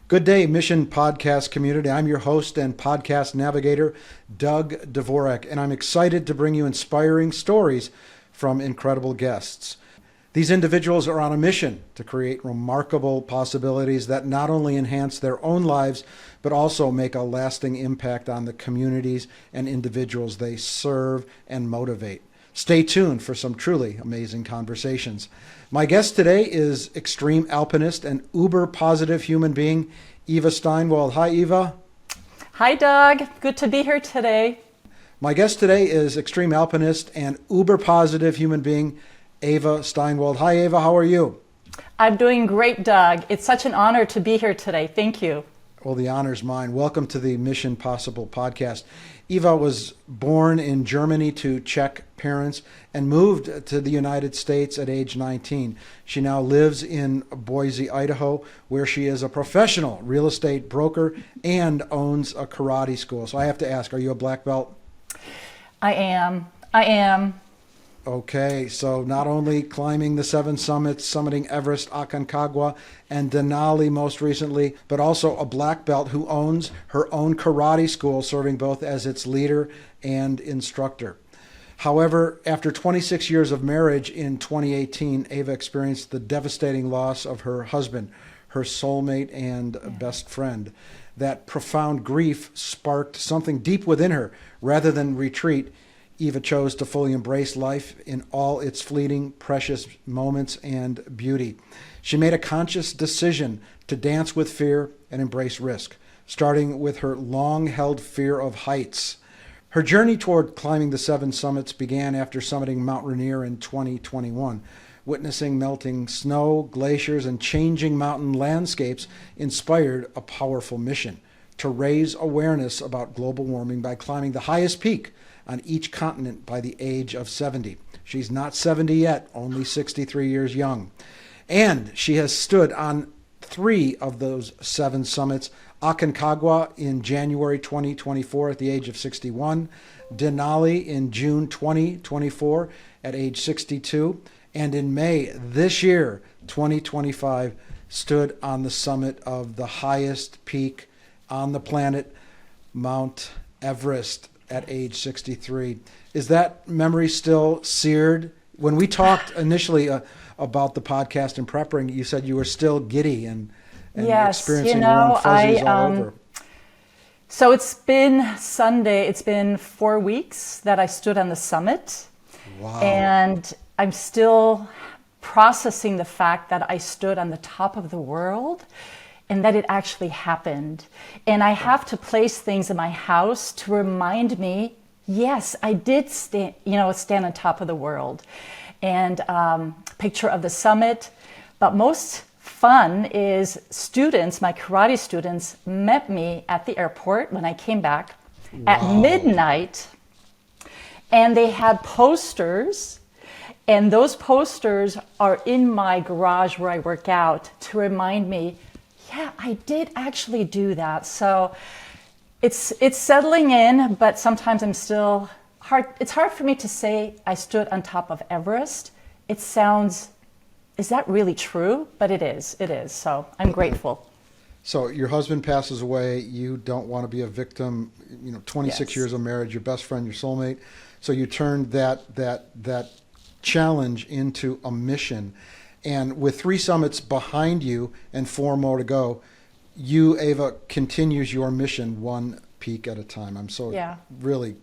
Good day, Mission Podcast community. I'm your host and podcast navigator, Doug Dvorak, and I'm excited to bring you inspiring stories from incredible guests. These individuals are on a mission to create remarkable possibilities that not only enhance their own lives, but also make a lasting impact on the communities and individuals they serve and motivate. Stay tuned for some truly amazing conversations. My guest today is extreme alpinist and uber positive human being, Eva Steinwald. Hi, Eva. Hi, Doug. Good to be here today. My guest today is extreme alpinist and uber positive human being, Eva Steinwald. Hi, Eva. How are you? I'm doing great, Doug. It's such an honor to be here today. Thank you. Well, the honor's mine. Welcome to the Mission Possible podcast. Eva was born in Germany to Czech parents and moved to the United States at age 19. She now lives in Boise, Idaho, where she is a professional real estate broker and owns a karate school. So I have to ask, are you a black belt? I am. Okay, so not only climbing the 7 summits, summiting Everest, Aconcagua, and Denali most recently, but also a black belt who owns her own karate school, serving both as its leader and instructor. However, after 26 years of marriage in 2018, Eva experienced the devastating loss of her husband, her soulmate and best friend. That profound grief sparked something deep within her. Rather than retreat, Eva chose to fully embrace life in all its fleeting, precious moments and beauty. She made a conscious decision to dance with fear and embrace risk, starting with her long-held fear of heights. Her journey toward climbing the 7 summits began after summiting Mount Rainier in 2021. Witnessing melting snow, glaciers, and changing mountain landscapes inspired a powerful mission to raise awareness about global warming by climbing the highest peak on each continent by the age of 70. She's not 70 yet, only 63 years young. And she has stood on 3 of those 7 summits: Aconcagua in January 2024 at the age of 61, Denali in June 2024 at age 62, and in May this year, 2025, stood on the summit of the highest peak on the planet, Mount Everest, at age 63. Is that memory still seared? When we talked initially about the podcast and preparing, you said you were still giddy and yes, experiencing warm fuzzies all over. So it's been Sunday. It's been 4 weeks that I stood on the summit. Wow. And I'm still processing the fact that I stood on the top of the world and that it actually happened. And I have to place things in my house to remind me, yes, I did stand on top of the world. And picture of the summit. But most fun is students, my karate students, met me at the airport when I came back at midnight. And they had posters. And those posters are in my garage where I work out to remind me, yeah, I did actually do that. So it's settling in, but sometimes I'm still hard. It's hard for me to say I stood on top of Everest. It sounds, is that really true? But it is. So I'm grateful. So your husband passes away. You don't want to be a victim. 26 Yes. years of marriage, your best friend, your soulmate. So you turned that challenge into a mission. And with 3 summits behind you and 4 more to go, you, Eva, continues your mission 1 peak at a time. I'm so really,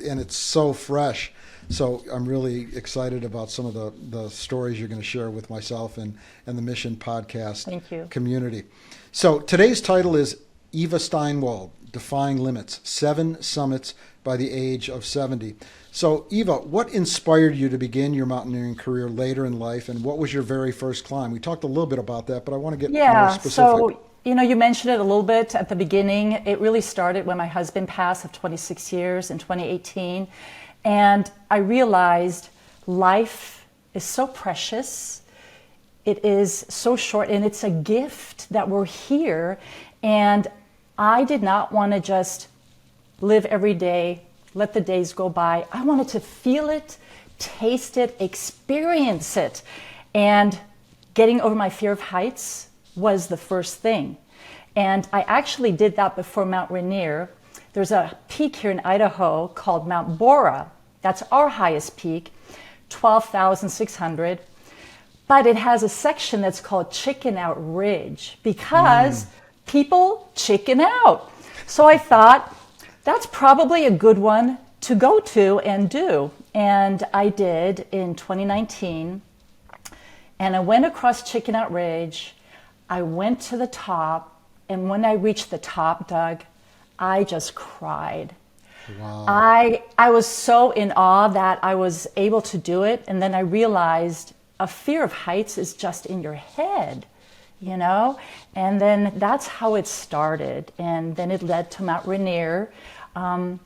and it's so fresh. So I'm really excited about some of the stories you're going to share with myself and the Mission Podcast community. So today's title is Eva Steinwald, Defying Limits, 7 Summits by the Age of 70. So, Eva, what inspired you to begin your mountaineering career later in life, and what was your very first climb? We talked a little bit about that, but I want to get more specific. So, you mentioned it a little bit at the beginning. It really started when my husband passed of 26 years in 2018. And I realized life is so precious. It is so short, and it's a gift that we're here. And I did not want to just live every day, let the days go by. I wanted to feel it, taste it, experience it. And getting over my fear of heights was the first thing. And I actually did that before Mount Rainier. There's a peak here in Idaho called Mount Bora. That's our highest peak, 12,600. But it has a section that's called Chicken Out Ridge because people chicken out. So I thought that's probably a good one to go to and do. And I did in 2019. And I went across Chicken Out Ridge. I went to the top. And when I reached the top, Doug, I just cried. Wow. I was so in awe that I was able to do it. And then I realized a fear of heights is just in your head, you know? And then that's how it started. And then it led to Mount Rainier. And,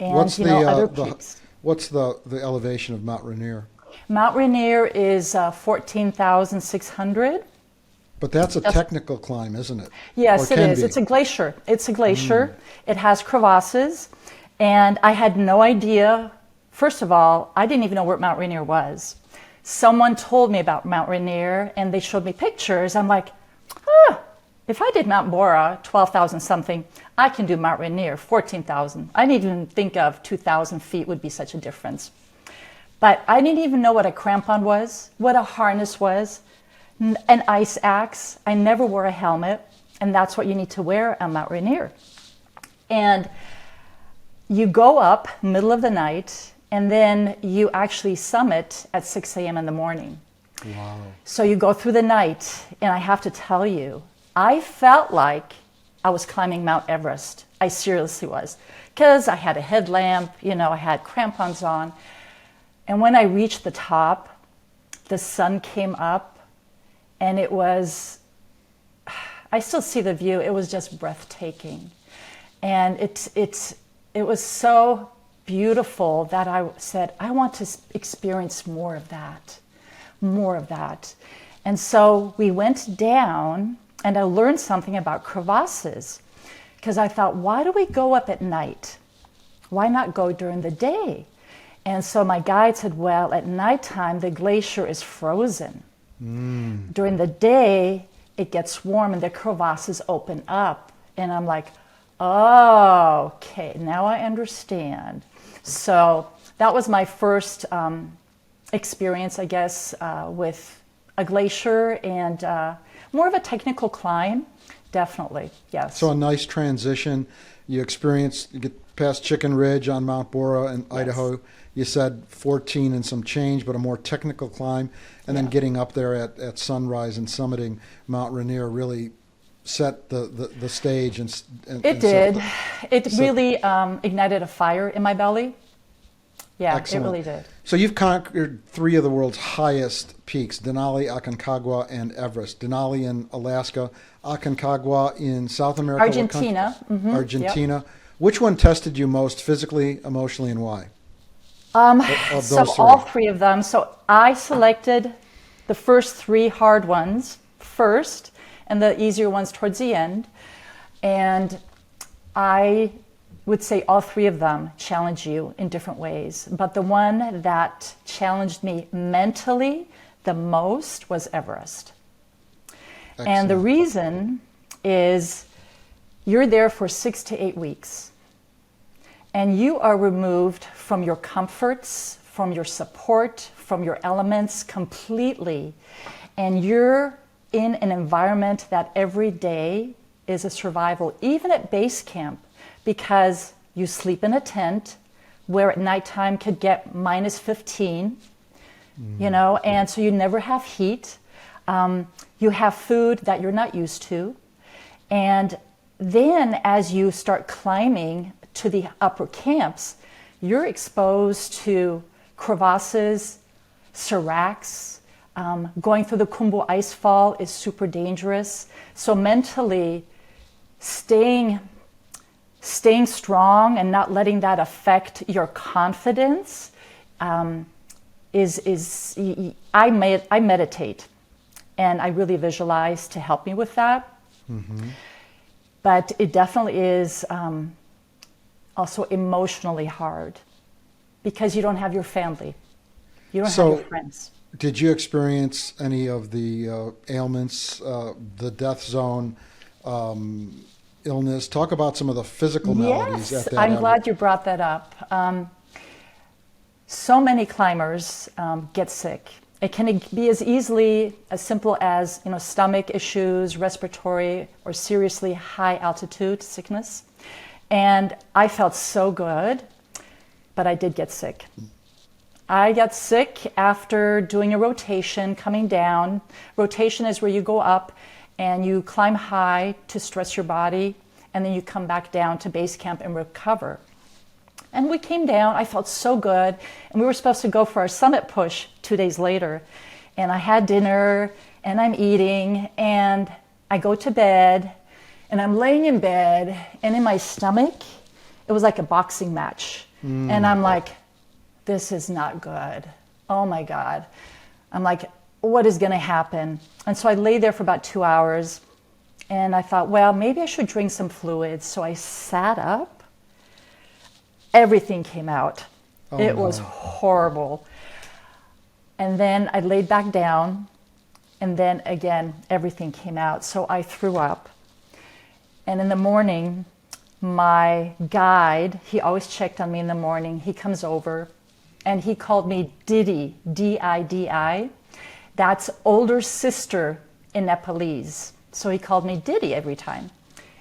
other peaks. What's the elevation of Mount Rainier? Mount Rainier is 14,600. But that's a technical climb, isn't it? Yes, it is. It's a glacier. It's a glacier. It has crevasses. And I had no idea. First of all, I didn't even know where Mount Rainier was. Someone told me about Mount Rainier and they showed me pictures. I'm like, if I did Mount Bora, 12,000 something, I can do Mount Rainier, 14,000. I didn't even think of 2,000 feet would be such a difference. But I didn't even know what a crampon was, what a harness was. An ice axe. I never wore a helmet, and that's what you need to wear on Mount Rainier. And you go up middle of the night, and then you actually summit at 6 a.m. in the morning. Wow. So you go through the night, and I have to tell you, I felt like I was climbing Mount Everest. I seriously was, because I had a headlamp, I had crampons on. And when I reached the top, the sun came up. And it was, I still see the view, it was just breathtaking. And it was so beautiful that I said, I want to experience more of that. And so we went down and I learned something about crevasses because I thought, why do we go up at night? Why not go during the day? And so my guide said, well, at nighttime, the glacier is frozen. During the day, it gets warm and the crevasses open up. And I'm like, oh, okay, now I understand. So that was my first experience, I guess, with a glacier and more of a technical climb, definitely, yes. So a nice transition. You get past Chicken Ridge on Mount Bora in Idaho. You said 14 and some change, but a more technical climb. And then getting up there at sunrise and summiting Mount Rainier really set the stage. It did. It really ignited a fire in my belly. Yeah, excellent. It really did. So you've conquered 3 of the world's highest peaks, Denali, Aconcagua, and Everest. Denali in Alaska, Aconcagua in South America. Argentina. Mm-hmm. Argentina. Yep. Which one tested you most physically, emotionally, and why? So all 3 of them. So I selected the first 3 hard ones first and the easier ones towards the end. And I would say all 3 of them challenge you in different ways. But the one that challenged me mentally the most was Everest. Excellent. And the reason is you're there for 6 to 8 weeks. And you are removed from your comforts, from your support, from your elements completely. And you're in an environment that every day is a survival, even at base camp, because you sleep in a tent where at nighttime could get minus 15, and so you never have heat. You have food that you're not used to. And then as you start climbing to the upper camps, you're exposed to crevasses, seracs. Going through the Kumbu icefall is super dangerous. So mentally, staying strong and not letting that affect your confidence is I meditate, and I really visualize to help me with that. Mm-hmm. But it definitely is also emotionally hard because you don't have your family, you don't have your friends. Did you experience any of the ailments, the death zone, illness. Talk about some of the physical maladies Yes, at that I'm Everest. glad you brought that up. So many climbers get sick. It can be as easily as simple as stomach issues, respiratory, or seriously high altitude sickness. And I felt so good, but I did get sick. I got sick after doing a rotation, coming down. Rotation is where you go up and you climb high to stress your body, and then you come back down to base camp and recover. And we came down, I felt so good, and we were supposed to go for our summit push 2 days later. And I had dinner, and I'm eating, and I go to bed, and I'm laying in bed, and in my stomach, it was like a boxing match. And I'm like, this is not good. Oh my God. I'm like, what is gonna happen? And so I lay there for about 2 hours, and I thought, well, maybe I should drink some fluids. So I sat up. Everything came out. It was horrible. And then I laid back down, and then again, everything came out. So I threw up. And in the morning, my guide, he always checked on me in the morning. He comes over, and he called me Didi, D-I-D-I. That's older sister in Nepalese. So he called me Didi every time.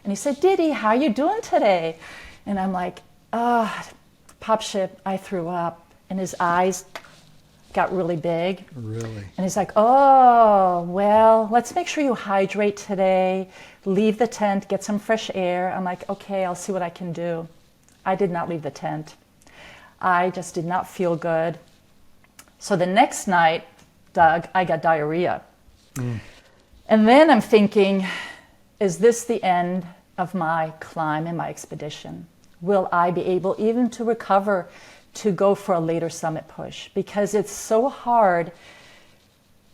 And he said, Didi, how you doing today? And I'm like, Popship, I threw up. And his eyes got really big. Really? And he's like, oh, well, let's make sure you hydrate today. Leave the tent, get some fresh air. I'm like, okay, I'll see what I can do. I did not leave the tent. I just did not feel good. So the next night, Doug, I got diarrhea. And then I'm thinking, is this the end of my climb and my expedition? Will I be able even to recover to go for a later summit push? Because it's so hard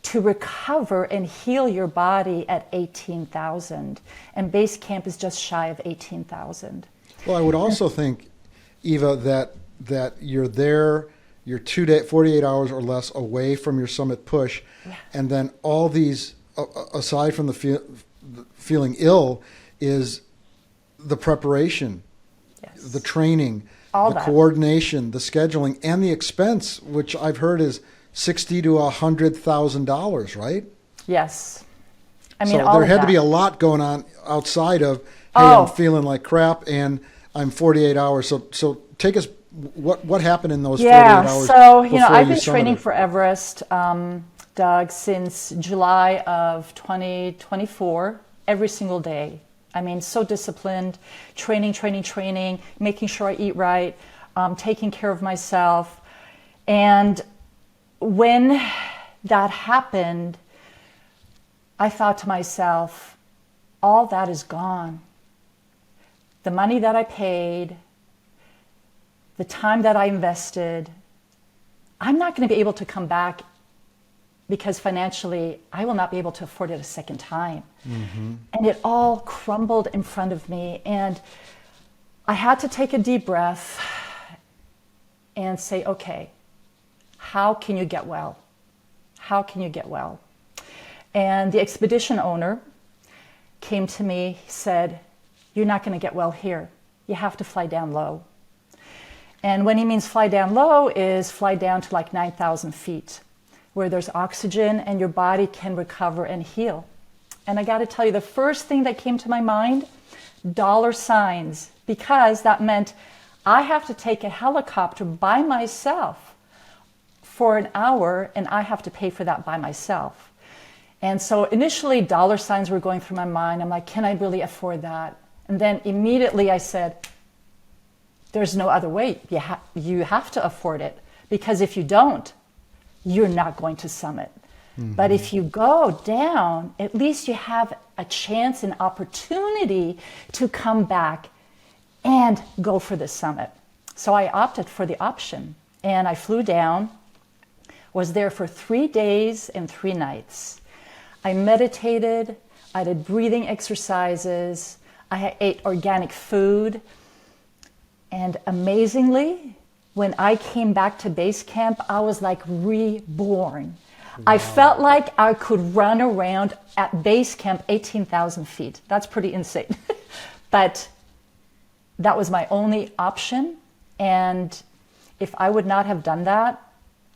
to recover and heal your body at 18,000. And base camp is just shy of 18,000. Well, I would also think, Eva, that you're there, you're 48 hours or less away from your summit push, and then all these, aside from the feeling ill, is the preparation, the training, the coordination, the scheduling, and the expense, which I've heard is $60,000 to $100,000, right? Yes. I mean, so all there had of to be that. a lot going on outside of, hey, I'm feeling like crap and I'm 48 hours. So take us, what happened in those 48 hours? So, before I've been you training summited? for Everest, Doug, since July of 2024, every single day. I mean, so disciplined, training, making sure I eat right, taking care of myself. And when that happened, I thought to myself, all that is gone. The money that I paid, the time that I invested, I'm not going to be able to come back because financially I will not be able to afford it a second time. And it all crumbled in front of me. And I had to take a deep breath and say, okay, how can you get well? How can you get well? And the expedition owner came to me, he said, you're not going to get well here. You have to fly down low. And when he means fly down low is fly down to like 9,000 feet, where there's oxygen and your body can recover and heal. And I got to tell you, the first thing that came to my mind, dollar signs, because that meant I have to take a helicopter by myself for an hour, and I have to pay for that by myself. And so initially, dollar signs were going through my mind. I'm like, can I really afford that? And then immediately I said, there's no other way. You have to afford it, because if you don't, you're not going to summit. But if you go down, at least you have a chance and opportunity to come back and go for the summit. So I opted for the option, and I flew down, was there for 3 days and 3 nights. I meditated, I did breathing exercises, I ate organic food, and amazingly, when I came back to base camp, I was like reborn. I felt like I could run around at base camp 18,000 feet. That's pretty insane. But that was my only option. And if I would not have done that,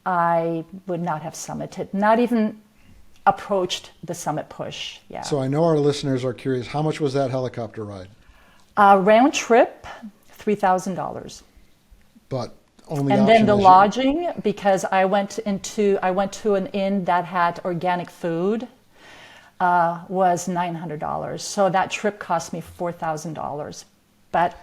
I would not have summited, not even approached the summit push. Yeah. So I know our listeners are curious. How much was that helicopter ride? Round trip, $3,000. But only And option then the is lodging, because I went to an inn that had organic food, was $900. So that trip cost me $4,000. But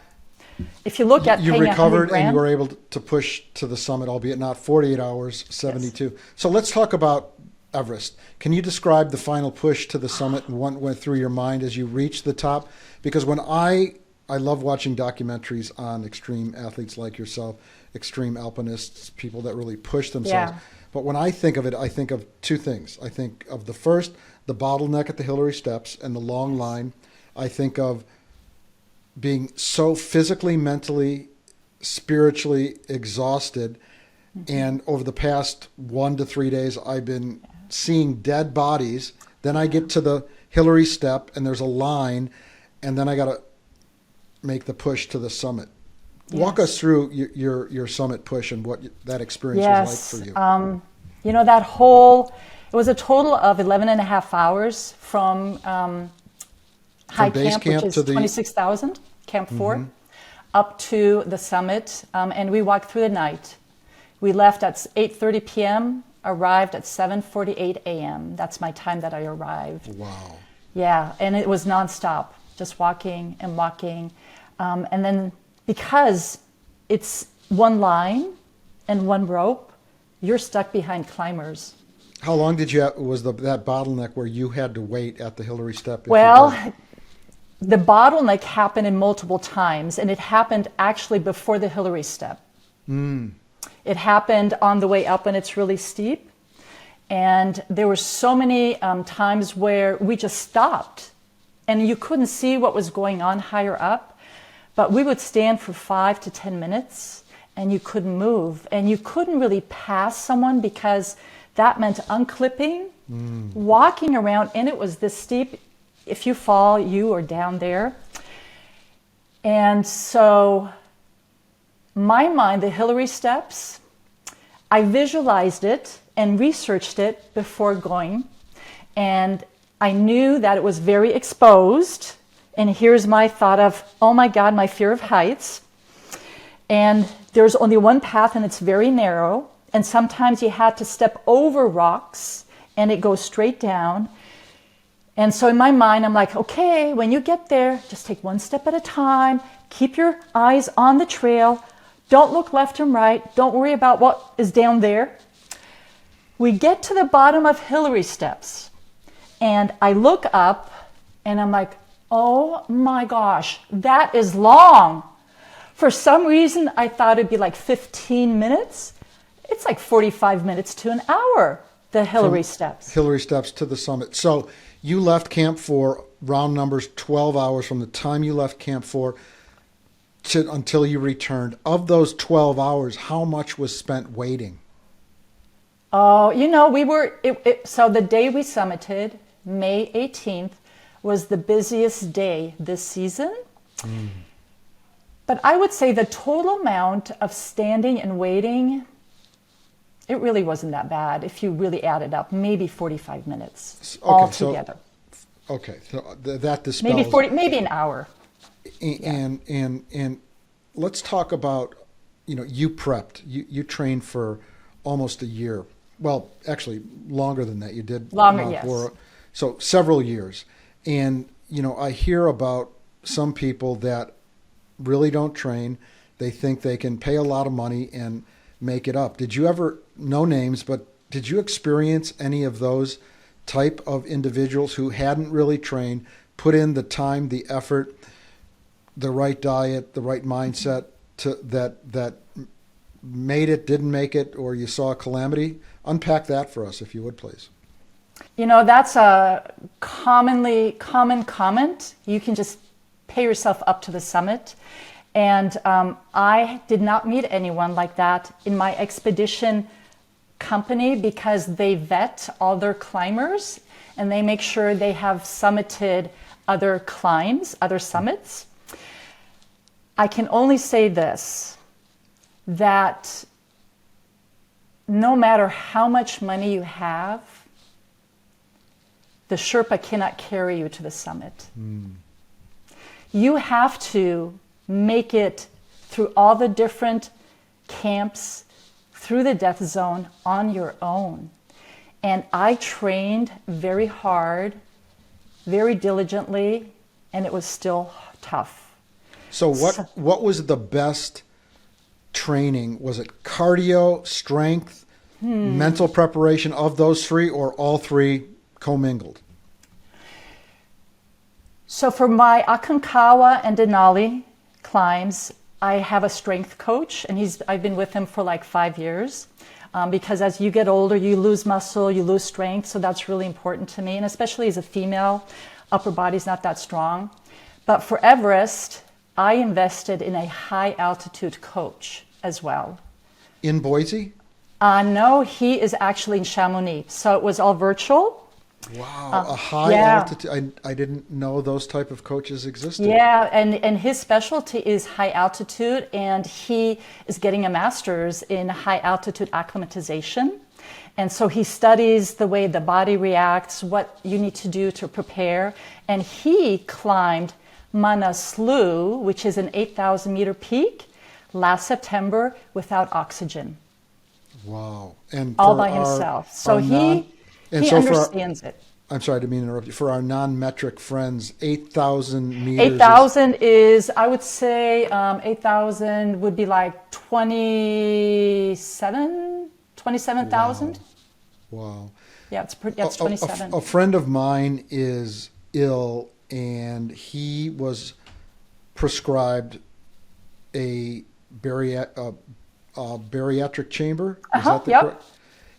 if you look at you paying recovered $100,000, and you were able to push to the summit, albeit not 48 hours, 72. Yes. So let's talk about Everest. Can you describe the final push to the summit and what went through your mind as you reached the top? Because when I love watching documentaries on extreme athletes like yourself, extreme alpinists, people that really push themselves. Yeah. But when I think of it, I think of two things. I think of the first, the bottleneck at the Hillary steps and the long line. I think of being so physically, mentally, spiritually exhausted. Mm-hmm. And over the past 1 to 3 days, I've been seeing dead bodies. Then I get to the Hillary step and there's a line, and then I got to make the push to the summit. Yes. Walk us through your summit push and what that experience was like for you. You know, it was a total of 11 and a half hours from high camp, which is 26,000, Camp 4, up to the summit. And we walked through the night. We left at 8:30 p.m., arrived at 7:48 a.m. That's my time that I arrived. Wow. Yeah, and it was nonstop, just walking and walking. And then because it's one line and one rope, you're stuck behind climbers. How long was that bottleneck where you had to wait at the Hillary step? Well, the bottleneck happened in multiple times, and it happened actually before the Hillary step. It happened on the way up, and it's really steep. And there were so many times where we just stopped, and you couldn't see what was going on higher up. But we would stand for 5 to 10 minutes, and you couldn't move. And you couldn't really pass someone because that meant unclipping, walking around, and it was this steep. If you fall, you are down there. And so my mind, the Hillary steps, I visualized it and researched it before going. And I knew that it was very exposed. And here's my thought of, oh my God, my fear of heights. And there's only one path and it's very narrow. And sometimes you had to step over rocks and it goes straight down. And so in my mind, I'm like, okay, when you get there, just take one step at a time. Keep your eyes on the trail. Don't look left and right. Don't worry about what is down there. We get to the bottom of Hillary steps. And I look up and I'm like, oh my gosh, that is long. For some reason, I thought it'd be like 15 minutes. It's like 45 minutes to an hour, the Hillary steps. Hillary steps to the summit. So you left Camp 4, round numbers, 12 hours from the time you left Camp 4 until you returned. Of those 12 hours, how much was spent waiting? Oh, you know, so the day we summited, May 18th, was the busiest day this season. But I would say the total amount of standing and waiting, it really wasn't that bad if you really add it up. Maybe 45 minutes altogether. So that dispels... Maybe an hour. And let's talk about, you prepped. You trained for almost a year. Well, actually, longer than that. You did longer, yes. So several years. And, I hear about some people that really don't train. They think they can pay a lot of money and make it up. Did you ever, no names, but did you experience any of those type of individuals who hadn't really trained, put in the time, the effort, the right diet, the right mindset that made it, didn't make it, or you saw a calamity? Unpack that for us, if you would, please. That's a common comment. You can just pay yourself up to the summit. And I did not meet anyone like that in my expedition company because they vet all their climbers and they make sure they have summited other climbs, other summits. I can only say this, that no matter how much money you have, the Sherpa cannot carry you to the summit. You have to make it through all the different camps, through the death zone on your own. And I trained very hard, very diligently, and it was still tough. So what was the best training? Was it cardio, strength, mental preparation of those three, or all three commingled? So for my Aconcagua and Denali climbs, I have a strength coach, and I've been with him for like 5 years. Because as you get older, you lose muscle, you lose strength, so that's really important to me. And especially as a female, upper body's not that strong. But for Everest, I invested in a high altitude coach as well. In Boise? No, he is actually in Chamonix. So it was all virtual. Wow, a high altitude. I didn't know those type of coaches existed. Yeah, and his specialty is high altitude, and he is getting a master's in high altitude acclimatization. And so he studies the way the body reacts, what you need to do to prepare. And he climbed Manaslu, which is an 8,000 meter peak, last September without oxygen. Wow. And all by himself. So he understands it. I'm sorry, I didn't mean to interrupt you. For our non-metric friends, 8,000 meters. 8,000 is, I would say, 8,000 would be like 27,000. Wow. Yeah, it's 27. A friend of mine is ill, and he was prescribed a bariatric chamber. Is that the correct?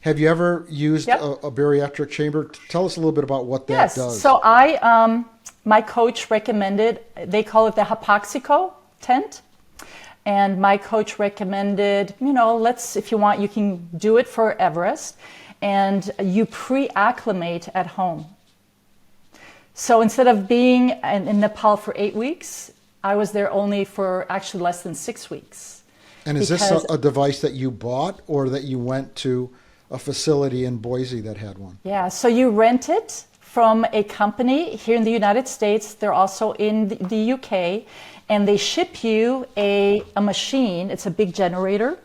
Have you ever used a bariatric chamber? Tell us a little bit about what that does. Yes, so my coach recommended, they call it the hypoxico tent. And my coach recommended, if you want, you can do it for Everest. And you pre-acclimate at home. So instead of being in Nepal for 8 weeks, I was there only for actually less than 6 weeks. And is this a device that you bought, or that you went to a facility in Boise that had one? Yeah, so you rent it from a company here in the United States. They're also in the UK, and they ship you a machine. It's a big generator,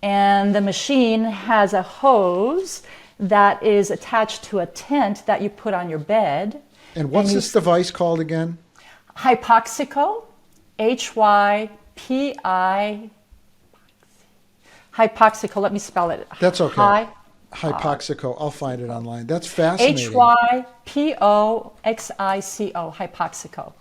and the machine has a hose that is attached to a tent that you put on your bed. And what's this device called again? Hypoxico, Hypi. Hypoxico, let me spell it. That's okay. Hypoxico, I'll find it online. That's fascinating. Hypoxico, Hypoxico.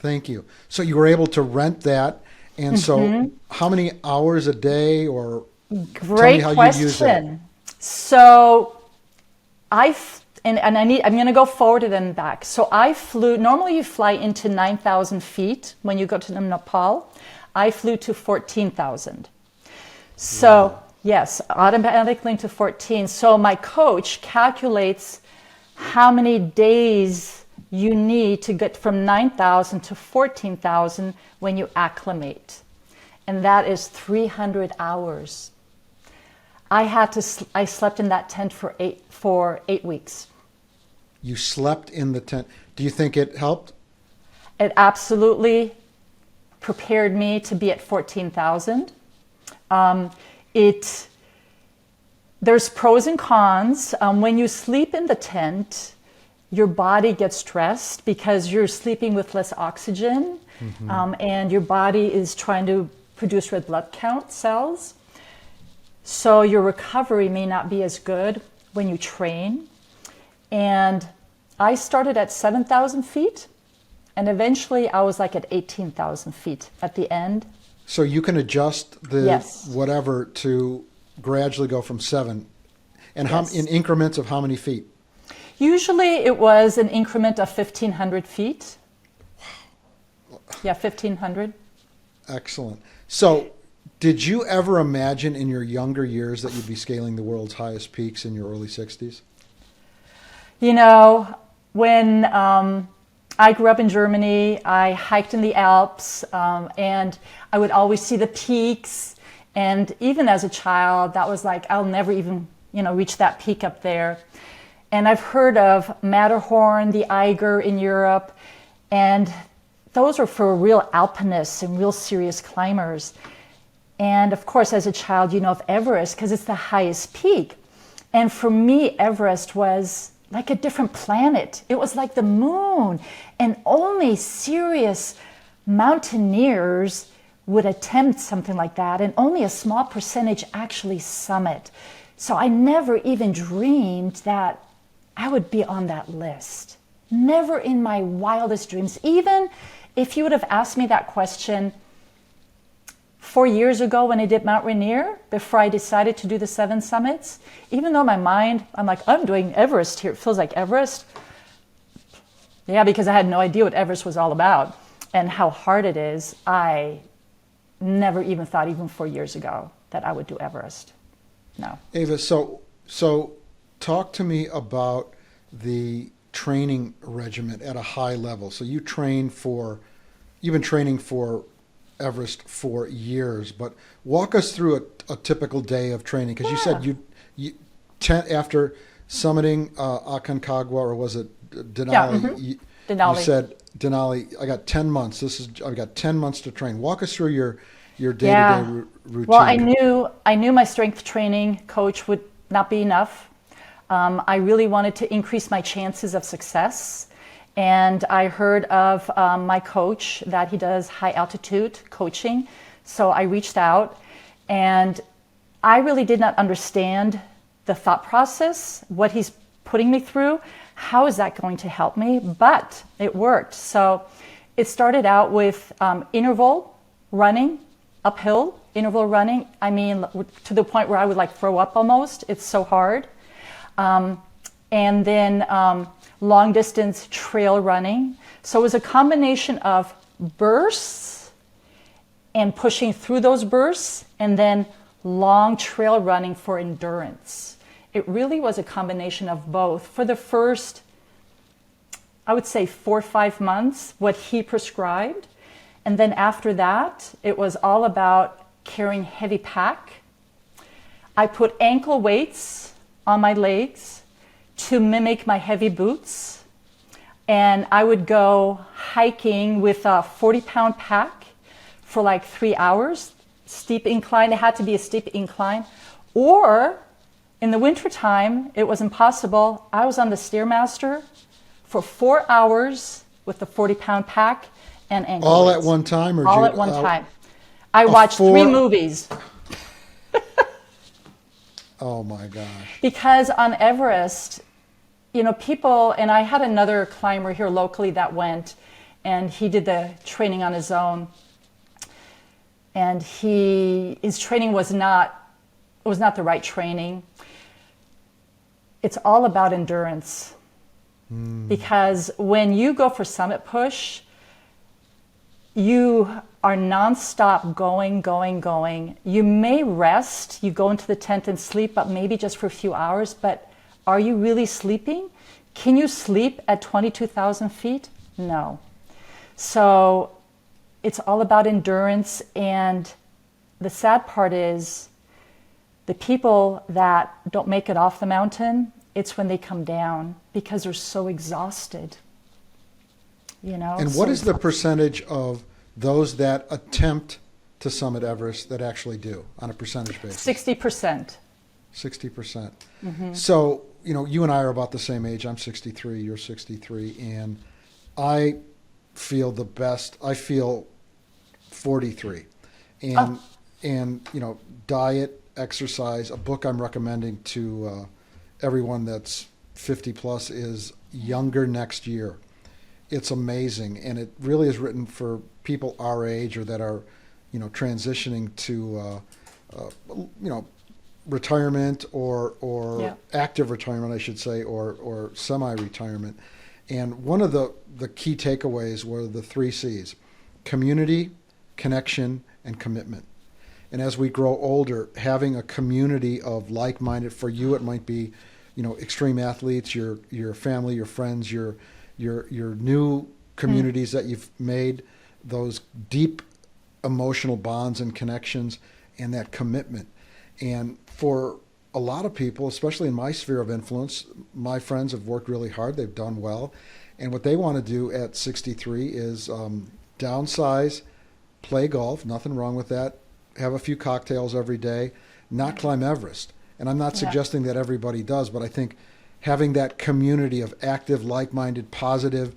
Thank you. So you were able to rent that, and so how many hours a day, or great tell me how question. you use it? So I'm going to go forward and then back. So I flew, normally you fly into 9,000 feet when you go to Nepal. I flew to 14,000. So yes, automatically into 14. So my coach calculates how many days you need to get from 9,000 to 14,000 when you acclimate. And that is 300 hours. I slept in that tent for eight weeks. You slept in the tent. Do you think it helped? It absolutely prepared me to be at 14,000. There's pros and cons. When you sleep in the tent, your body gets stressed because you're sleeping with less oxygen, and your body is trying to produce red blood count cells. So your recovery may not be as good when you train. And I started at 7,000 feet. And eventually I was like at 18,000 feet at the end. So you can adjust the whatever to gradually go from 7. And in increments of how many feet? Usually it was an increment of 1,500 feet. Yeah, 1,500. Excellent. So Did you ever imagine in your younger years that you'd be scaling the world's highest peaks in your early 60s? You know, when I grew up in Germany, I hiked in the Alps, and I would always see the peaks. And even as a child, that was like, I'll never even, reach that peak up there. And I've heard of Matterhorn, the Eiger in Europe, and those are for real alpinists and real serious climbers. And of course, as a child, you know of Everest because it's the highest peak. And for me, Everest was like a different planet. It was like the moon. And only serious mountaineers would attempt something like that. And only a small percentage actually summit. So I never even dreamed that I would be on that list. Never in my wildest dreams. Even if you would have asked me that question 4 years ago when I did Mount Rainier, before I decided to do the 7 summits, even though in my mind, I'm like, I'm doing Everest here. It feels like Everest. Yeah, because I had no idea what Everest was all about and how hard it is. I never even thought, even 4 years ago, that I would do Everest. No. Eva, so talk to me about the training regimen at a high level. So you've been training for Everest for years, but walk us through a typical day of training, because you said you after summiting Aconcagua, or was it Denali? Yeah, mm-hmm. Denali. You said Denali. I got 10 months. I've got 10 months to train. Walk us through your day-to-day routine. Well, I knew my strength training coach would not be enough. I really wanted to increase my chances of success. And I heard of my coach that he does high altitude coaching. So I reached out, and I really did not understand the thought process, what he's putting me through. How is that going to help me? But it worked. So it started out with interval running, uphill interval running. I mean, to the point where I would like throw up almost. It's so hard. And then long distance trail running. So it was a combination of bursts and pushing through those bursts, and then long trail running for endurance. It really was a combination of both. For the first, I would say 4 or 5 months, what he prescribed. And then after that, it was all about carrying heavy pack. I put ankle weights on my legs to mimic my heavy boots. And I would go hiking with a 40-pound pack for like 3 hours, steep incline. It had to be a steep incline. Or in the wintertime, it was impossible. I was on the StairMaster for 4 hours with the 40-pound pack and ankle all weights. At one time? Or all at one time. I watched 3 movies. Oh my gosh. Because on Everest, people, and I had another climber here locally that went, and he did the training on his own. And his training was not the right training. It's all about endurance. Because when you go for summit push, you are nonstop going. You may rest, you go into the tent and sleep, but maybe just for a few hours, but are you really sleeping? Can you sleep at 22,000 feet? No. So it's all about endurance, and the sad part is the people that don't make it off the mountain, it's when they come down because they're so exhausted. And what is the percentage of those that attempt to summit Everest that actually do on a percentage basis? 60%. 60%. Mm-hmm. So, you and I are about the same age. I'm 63, you're 63, and I feel the best. I feel 43. And diet, exercise, a book I'm recommending to everyone that's 50 plus is Younger Next Year. It's amazing, and it really is written for people our age or that are, transitioning to, retirement or active retirement, I should say, or semi-retirement. And one of the key takeaways were the 3 C's: community, connection, and commitment. And as we grow older, having a community of like-minded, for you it might be, extreme athletes, your family, your friends, your new communities that you've made, those deep emotional bonds and connections, and that commitment. And for a lot of people, especially in my sphere of influence, my friends have worked really hard. They've done well. And what they want to do at 63 is downsize, play golf, nothing wrong with that, have a few cocktails every day, not climb Everest. And I'm not suggesting that everybody does, but I think having that community of active, like-minded, positive,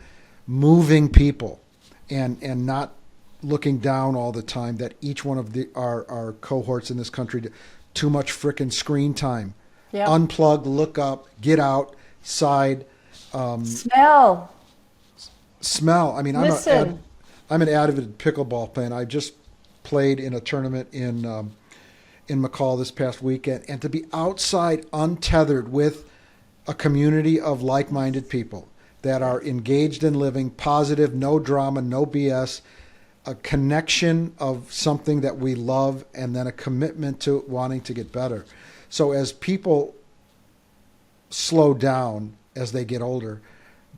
moving people, and not looking down all the time that each one of our cohorts in this country, too much frickin' screen time. Yep. Unplug, look up, get outside. Smell. I mean, Listen. I'm an avid pickleball fan. I just played in a tournament in McCall this past weekend, and to be outside untethered with a community of like-minded people that are engaged in living, positive, no drama, no BS, a connection of something that we love, and then a commitment to wanting to get better. So as people slow down as they get older,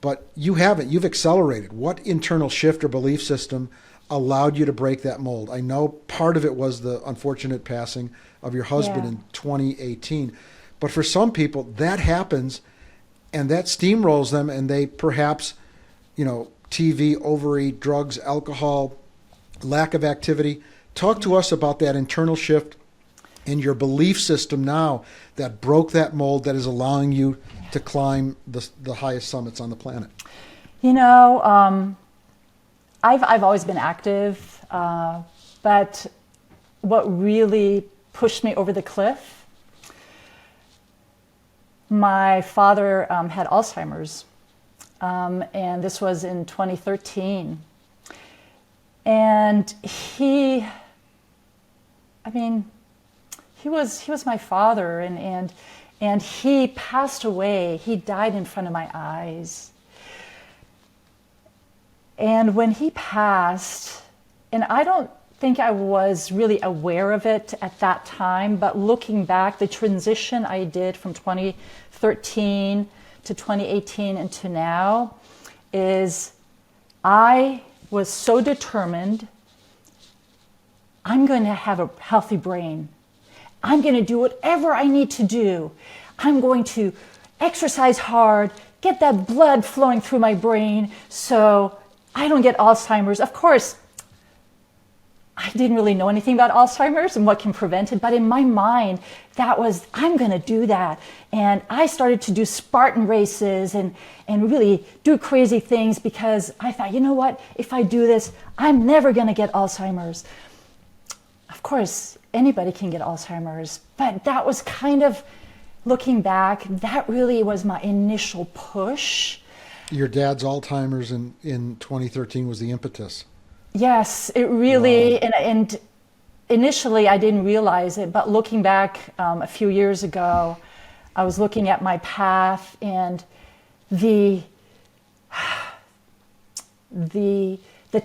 but you haven't, you've accelerated. What internal shift or belief system allowed you to break that mold? I know part of it was the unfortunate passing of your husband in 2018, but for some people that happens and that steamrolls them, and they perhaps, TV, overeat, drugs, alcohol, lack of activity. Talk to us about that internal shift in your belief system now that broke that mold, that is allowing you to climb the highest summits on the planet. I've always been active, but what really pushed me over the cliff, my father had Alzheimer's, and this was in 2013. And he was my father, and he passed away. He died in front of my eyes. And when he passed, and I don't think I was really aware of it at that time, but looking back, the transition I did from 2013 to 2018 and to now is I was so determined, I'm going to have a healthy brain. I'm going to do whatever I need to do. I'm going to exercise hard, get that blood flowing through my brain so I don't get Alzheimer's. Of course, I didn't really know anything about Alzheimer's and what can prevent it, but in my mind, that was, I'm going to do that. And I started to do Spartan races and really do crazy things because I thought, you know what, if I do this, I'm never going to get Alzheimer's. Of course, anybody can get Alzheimer's, but that was kind of, looking back, that really was my initial push. Your dad's Alzheimer's in 2013 was the impetus. Yes, it really, Wow. and initially I didn't realize it, but looking back a few years ago, I was looking at my path and the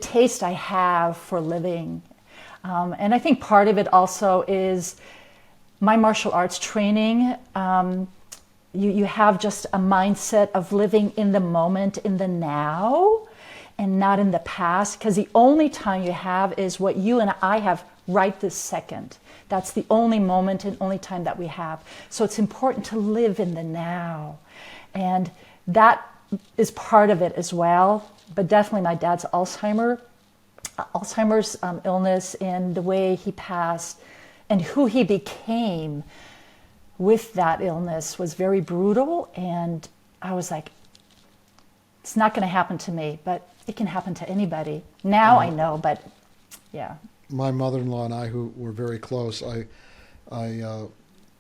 taste I have for living. And I think part of it also is my martial arts training. You have just a mindset of living in the moment, in the now, and not in the past, because the only time you have is what you and I have right this second. That's the only moment and only time that we have. So it's important to live in the now. And that is part of it as well. But definitely my dad's Alzheimer's illness and the way he passed and who he became with that illness was very brutal. And I was like, it's not going to happen to me, but it can happen to anybody. Now I know, but yeah. My mother-in-law and I, who were very close, I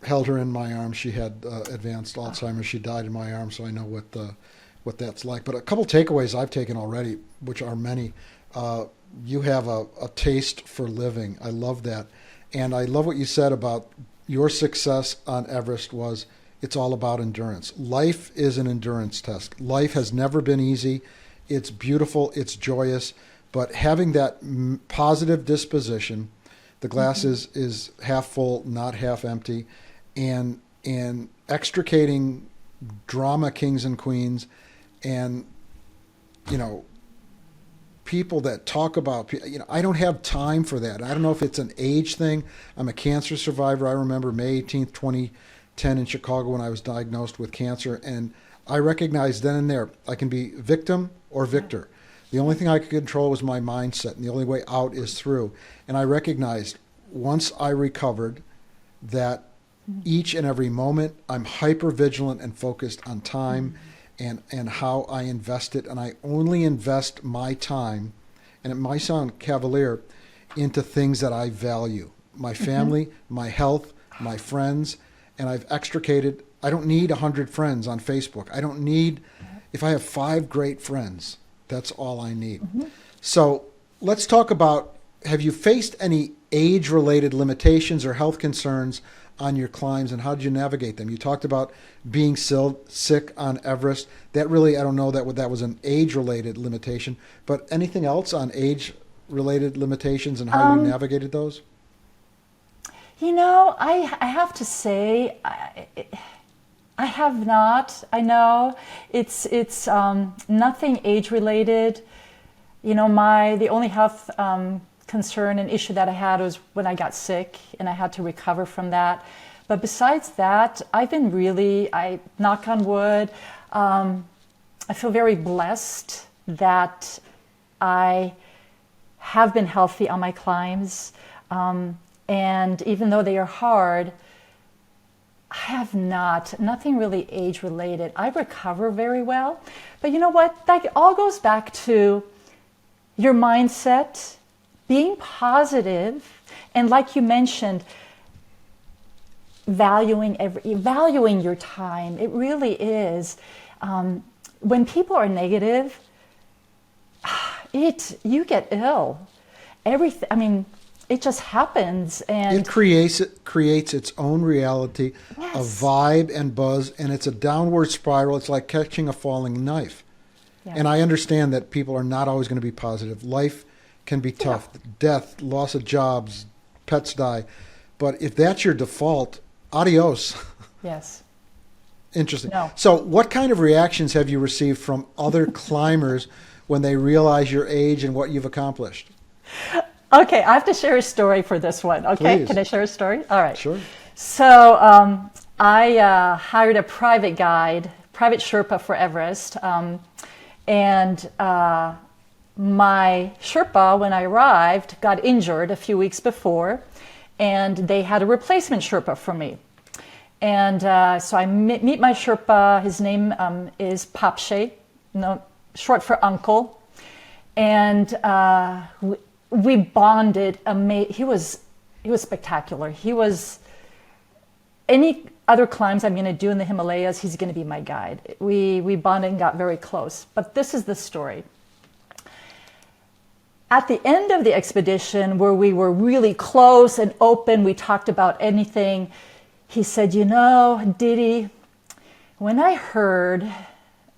held her in my arms. She had advanced Alzheimer's. She died in my arms, so I know what that's like. But a couple takeaways I've taken already, which are many. You have a taste for living. I love that. And I love what you said about your success on Everest was it's all about endurance. Life is an endurance test. Life has never been easy. It's beautiful. It's joyous. But having that positive disposition, The glass is half full, not half empty, and extricating drama kings and queens, and people that talk about, I don't have time for that. I don't know if it's an age thing. I'm a cancer survivor. I remember May 18th, 2010 in Chicago when I was diagnosed with cancer, and I recognized then and there I can be victim or victor. The only thing I could control was my mindset, and the only way out is through. And I recognized once I recovered that each and every moment I'm hyper vigilant and focused on time and how I invest it. And I only invest my time, and it might sound cavalier, into things that I value. My family, my health, my friends, and I've extricated. I don't need 100 friends on Facebook. I don't need, if I have 5 great friends, that's all I need. So let's talk about, have you faced any age-related limitations or health concerns on your climbs, and how did you navigate them? You talked about being sick on Everest. That really, I don't know that was an age-related limitation, but anything else on age-related limitations and how you navigated those? I have to say, I have not. I know it's nothing age related. The only health concern and issue that I had was when I got sick, and I had to recover from that. But besides that, I've been I knock on wood, I feel very blessed that I have been healthy on my climbs. And even though they are hard, I have nothing really age related. I recover very well. But you know what? That all goes back to your mindset, being positive, and like you mentioned, valuing your time. It really is. When people are negative, you get ill. It just happens, and it creates its own reality, yes, a vibe and buzz, and it's a downward spiral. It's like catching a falling knife. yeah. And I understand that people are not always going to be positive. Life can be tough. Yeah. Death, loss of jobs, pets die. But if that's your default, adios. Yes. Interesting. No. So what kind of reactions have you received from other climbers when they realize your age and what you've accomplished? Okay, I have to share a story for this one. Okay, Please. Can I share a story? All right. Sure. So I hired a private guide, private Sherpa for Everest. And my Sherpa, when I arrived, got injured a few weeks before, and they had a replacement Sherpa for me. And so I meet my Sherpa. His name is Papshe, short for uncle. And we bonded. He was spectacular. He was, any other climbs I'm going to do in the Himalayas, he's going to be my guide. We bonded and got very close. But this is the story. At the end of the expedition, where we were really close and open, we talked about anything. He said, Didi, when I heard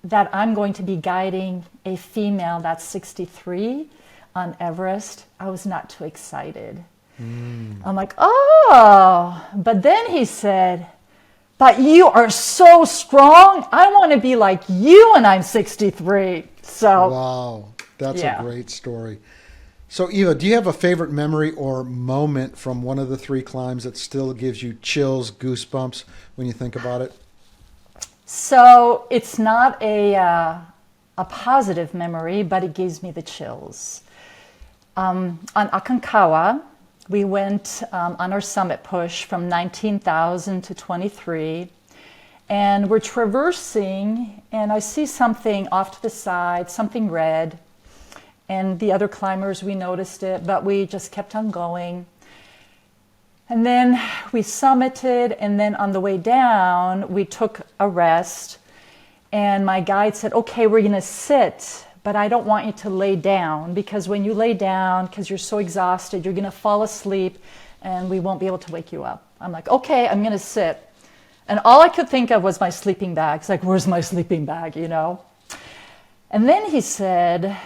that I'm going to be guiding a female that's 63 on Everest, I was not too excited. I'm like, oh, but then he said, but you are so strong. I want to be like you when I'm 63. So, wow, that's a great story. So Eva, do you have a favorite memory or moment from one of the 3 climbs that still gives you chills, goosebumps when you think about it? So it's not a positive memory, but it gives me the chills. On Aconcagua, we went on our summit push from 19,000 to 23, and we're traversing, and I see something off to the side, something red, and the other climbers, we noticed it, but we just kept on going. And then we summited, and then on the way down, we took a rest, and my guide said, okay, we're gonna sit, but I don't want you to lay down, because when you lay down, because you're so exhausted, you're gonna fall asleep, and we won't be able to wake you up. I'm like, okay, I'm gonna sit. And all I could think of was my sleeping bag. It's like, where's my sleeping bag, And then he said,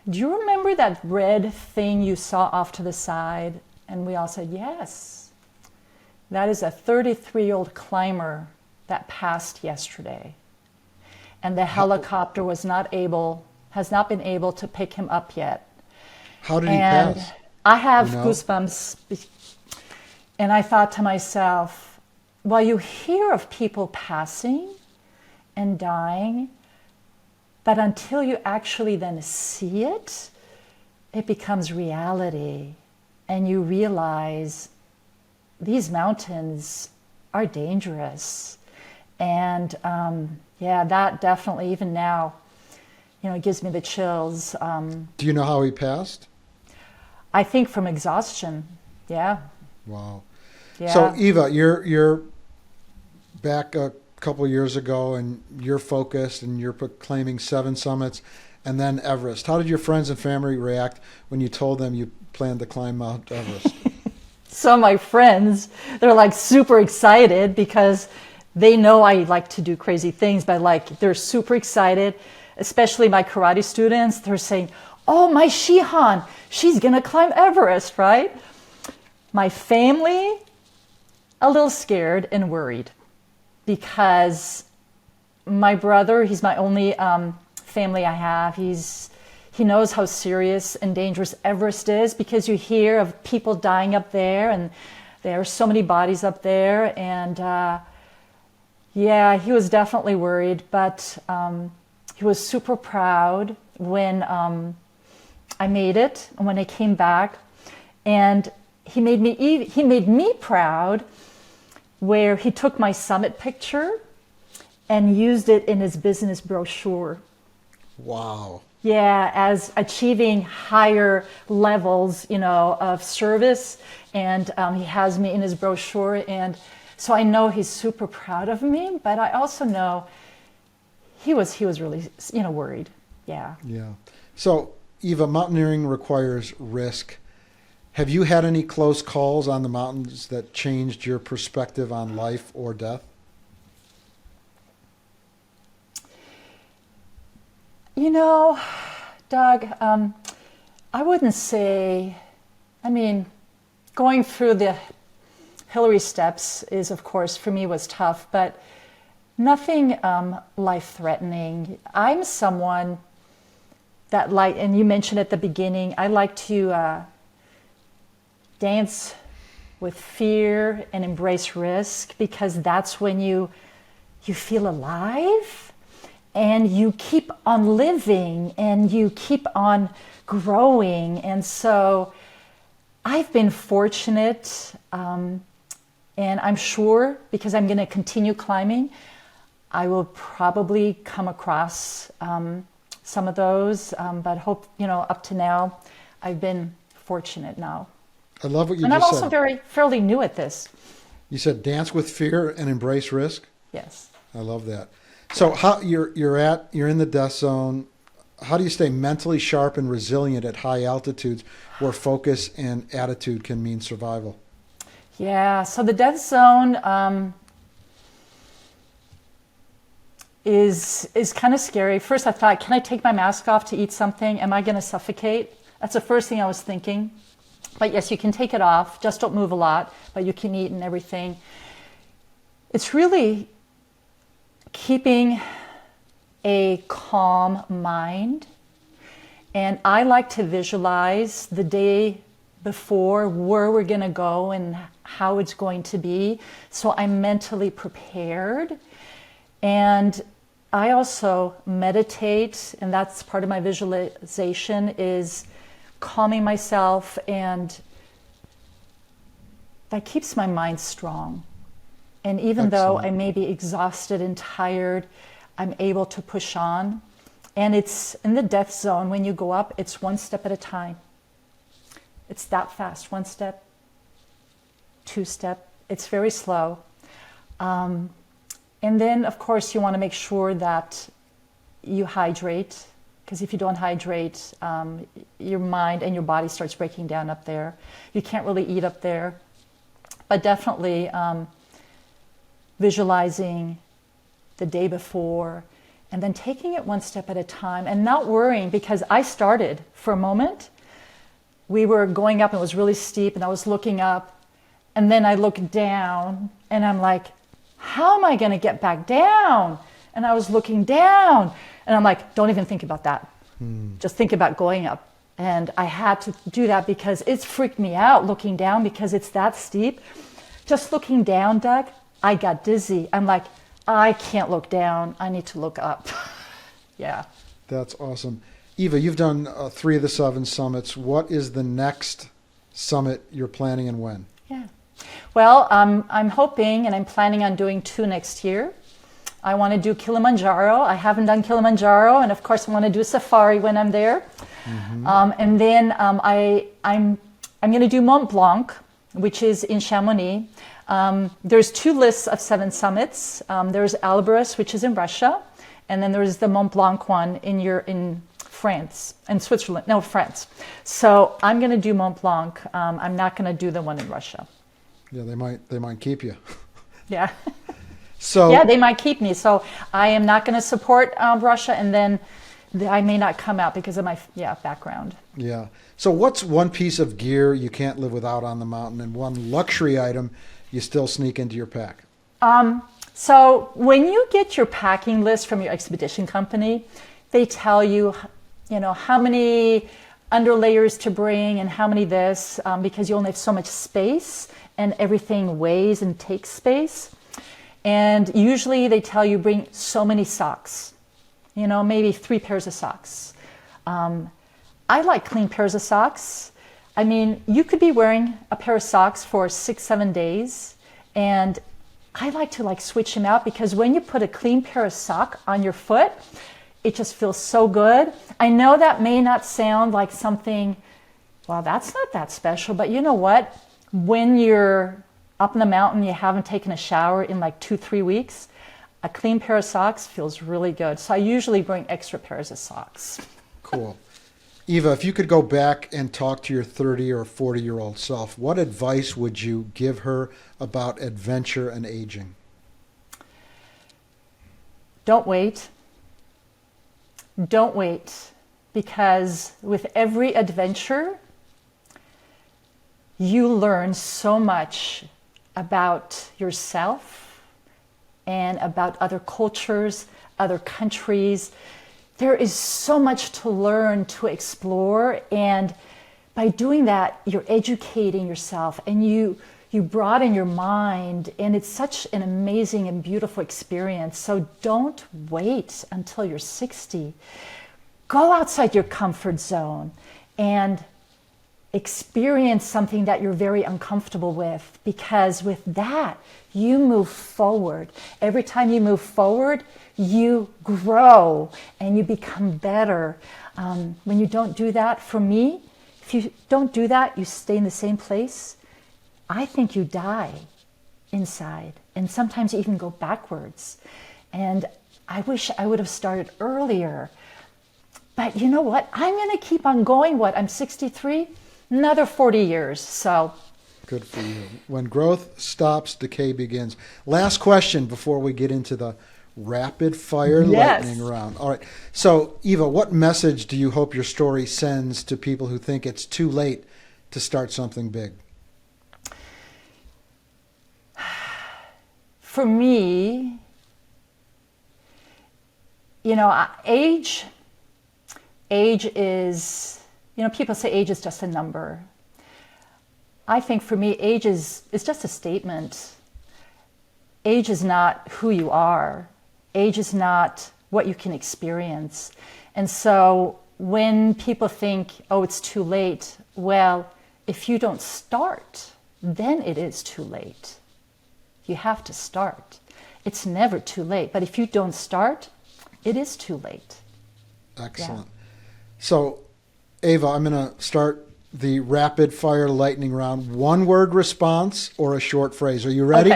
do you remember that red thing you saw off to the side? And we all said, yes. That is a 33-year-old climber that passed yesterday. And the helicopter has not been able to pick him up yet. How did he pass? I have goosebumps. And I thought to myself, well, you hear of people passing and dying, but until you actually then see it, it becomes reality. And you realize these mountains are dangerous. And that definitely, even now, it gives me the chills. Do you know how he passed? I think from exhaustion. Yeah. Wow. Yeah. So Eva, you're back a couple years ago, and you're focused, and you're proclaiming 7 summits, and then Everest. How did your friends and family react when you told them you planned to climb Mount Everest? So my friends, they're like super excited because they know I like to do crazy things, but they're super excited, especially my karate students. They're saying, oh, my Shihan, she's gonna climb Everest, right? My family, a little scared and worried because my brother, he's my only family I have. He knows how serious and dangerous Everest is because you hear of people dying up there, and there are so many bodies up there. And he was definitely worried, but he was super proud when I made it and when I came back. And he made me proud where he took my summit picture and used it in his business brochure. Wow. Yeah, as achieving higher levels, of service. And he has me in his brochure. And so I know he's super proud of me, but I also know he was really, worried. Yeah. Yeah. So Eva, mountaineering requires risk. Have you had any close calls on the mountains that changed your perspective on life or death? Doug, I wouldn't say, going through the Hillary steps is, of course, for me was tough, but nothing life-threatening. I'm someone that and you mentioned at the beginning, I like to dance with fear and embrace risk, because that's when you feel alive. And you keep on living and you keep on growing. And so I've been fortunate, and I'm sure because I'm going to continue climbing, I will probably come across some of those. But hope, up to now, I've been fortunate now. I love what you and just said. And I'm also fairly new at this. You said dance with fear and embrace risk? Yes. I love that. So how you're in the death zone. How do you stay mentally sharp and resilient at high altitudes where focus and attitude can mean survival? Yeah, so the death zone is kind of scary. First I thought, can I take my mask off to eat something? Am I going to suffocate? That's the first thing I was thinking. But yes, you can take it off. Just don't move a lot, but you can eat and everything. It's really keeping a calm mind. And I like to visualize the day before where we're going to go and how it's going to be. So I'm mentally prepared. And I also meditate, and that's part of my visualization, is calming myself, and that keeps my mind strong. And even though I may be exhausted and tired, I'm able to push on. And it's in the death zone, when you go up, it's one step at a time. It's that fast, 1 step, 2 step. It's very slow. And then, of course, you want to make sure that you hydrate, because if you don't hydrate, your mind and your body starts breaking down up there. You can't really eat up there. But definitely visualizing the day before, and then taking it 1 step at a time and not worrying, because I started for a moment we were going up and it was really steep and I was looking up and then I looked down and I'm like, how am I going to get back down? And I was looking down and I'm like, don't even think about that. Just think about going up. And I had to do that because it's freaked me out looking down because it's that steep. Just looking down, Doug, I got dizzy. I'm like, I can't look down. I need to look up. Yeah. That's awesome. Eva, you've done 3 of the 7 summits. What is the next summit you're planning and when? Yeah. Well, I'm hoping and I'm planning on doing 2 next year. I want to do Kilimanjaro. I haven't done Kilimanjaro. And of course, I want to do safari when I'm there. And then I'm going to do Mont Blanc, which is in Chamonix. There's 2 lists of 7 summits. There's Elbrus, which is in Russia. And then there's the Mont Blanc one in France and Switzerland. No, France. So I'm going to do Mont Blanc. I'm not going to do the one in Russia. Yeah, they might keep you. Yeah. So yeah, they might keep me. So I am not going to support Russia, and then I may not come out because of my background. Yeah. So what's one piece of gear you can't live without on the mountain, and one luxury item you still sneak into your pack? So when you get your packing list from your expedition company, they tell you, how many underlayers to bring and how many this, because you only have so much space and everything weighs and takes space. And usually they tell you bring so many socks, maybe 3 pairs of socks. I like clean pairs of socks. I mean, you could be wearing a pair of socks for 6-7 days, and I like to switch them out because when you put a clean pair of sock on your foot, it just feels so good. I know that may not sound like something, well, that's not that special, but you know what? When you're up in the mountain, you haven't taken a shower in 2-3 weeks, a clean pair of socks feels really good. So I usually bring extra pairs of socks. Cool. Eva, if you could go back and talk to your 30 or 40-year-old self, what advice would you give her about adventure and aging? Don't wait. Don't wait, because with every adventure, you learn so much about yourself and about other cultures, other countries. There is so much to learn, to explore, and by doing that, you're educating yourself and you broaden your mind, and it's such an amazing and beautiful experience. So don't wait until you're 60. Go outside your comfort zone and experience something that you're very uncomfortable with, because with that, you move forward. Every time you move forward, you grow and you become better. When you don't do that, for me, if you don't do that, you stay in the same place, I think you die inside, and sometimes you even go backwards. And I wish I would have started earlier. But you know what? I'm going to keep on going. I'm 63, another 40 years. So good for you. When growth stops, decay begins. Last question before we get into the rapid fire lightning round. All right. So, Eva, what message do you hope your story sends to people who think it's too late to start something big? For me, age is, people say age is just a number. I think for me, age is just a statement. Age is not who you are. Age is not what you can experience. And so when people think, oh, it's too late, well, if you don't start, then it is too late. You have to start. It's never too late. But if you don't start, it is too late. Excellent. Yeah. So, Eva, I'm going to start the rapid fire lightning round. 1-word response or a short phrase. Are you ready?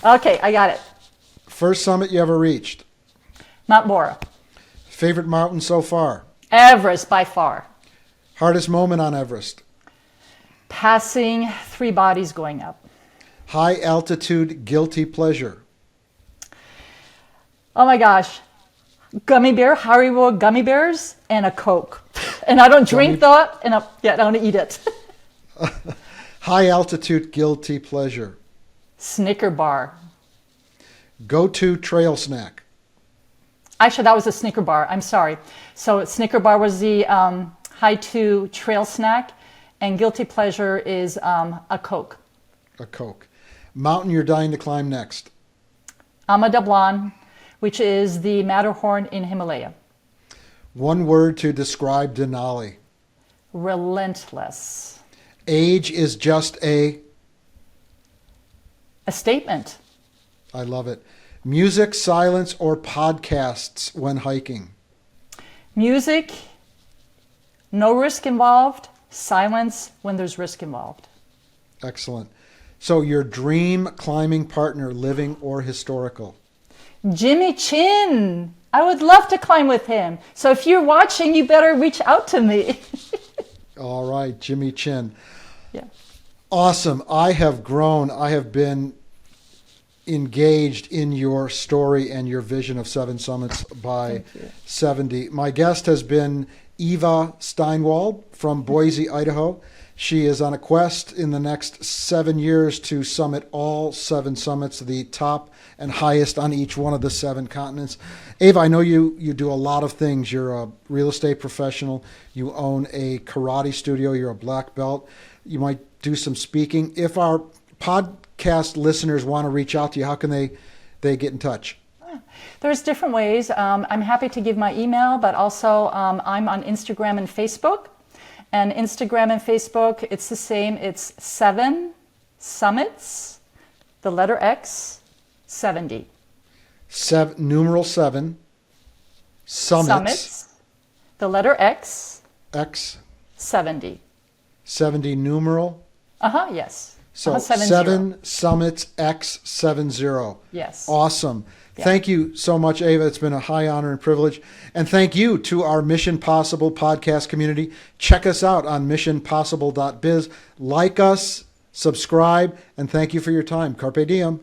Okay, I got it. First summit you ever reached? Mount Bora. Favorite mountain so far? Everest, by far. Hardest moment on Everest? Passing 3 bodies going up. High altitude guilty pleasure? Oh my gosh. Haribo gummy bears and a Coke. And I don't drink that, and I don't eat it. High altitude guilty pleasure. Snicker bar. Go-to trail snack. Actually, that was a Snicker bar. I'm sorry. So Snicker bar was the high-to trail snack, and guilty pleasure is a Coke. A Coke. Mountain you're dying to climb next. Ama Dablan, which is the Matterhorn in Himalaya. One word to describe Denali. Relentless. Age is just a statement. I love it. Music, silence, or podcasts when hiking. Music, no risk involved. Silence when there's risk involved. Excellent. So your dream climbing partner, living or historical? Jimmy Chin. I would love to climb with him. So if you're watching, you better reach out to me. All right, Jimmy Chin. Yeah. Awesome. I have grown. I have been engaged in your story and your vision of Seven Summits by 70. My guest has been Eva Steinwald from Boise, Idaho. She is on a quest in the next 7 years to summit all 7 summits, the top and highest on each one of the 7 continents. Eva, I know you do a lot of things. You're a real estate professional. You own a karate studio. You're a black belt. You might do some speaking. If our podcast listeners want to reach out to you, how can they get in touch? There's different ways. I'm happy to give my email, but also I'm on Instagram and Facebook. And Instagram and Facebook, it's the same. It's 7 Summits, the letter X, 70. Numeral 7 Summits, the letter X, X, 70. 70 numeral. Yes. So 7 Summits X 70. Yes. Awesome. Yeah. Thank you so much, Eva. It's been a high honor and privilege. And thank you to our Mission Possible podcast community. Check us out on missionpossible.biz. Like us, subscribe, and thank you for your time. Carpe diem.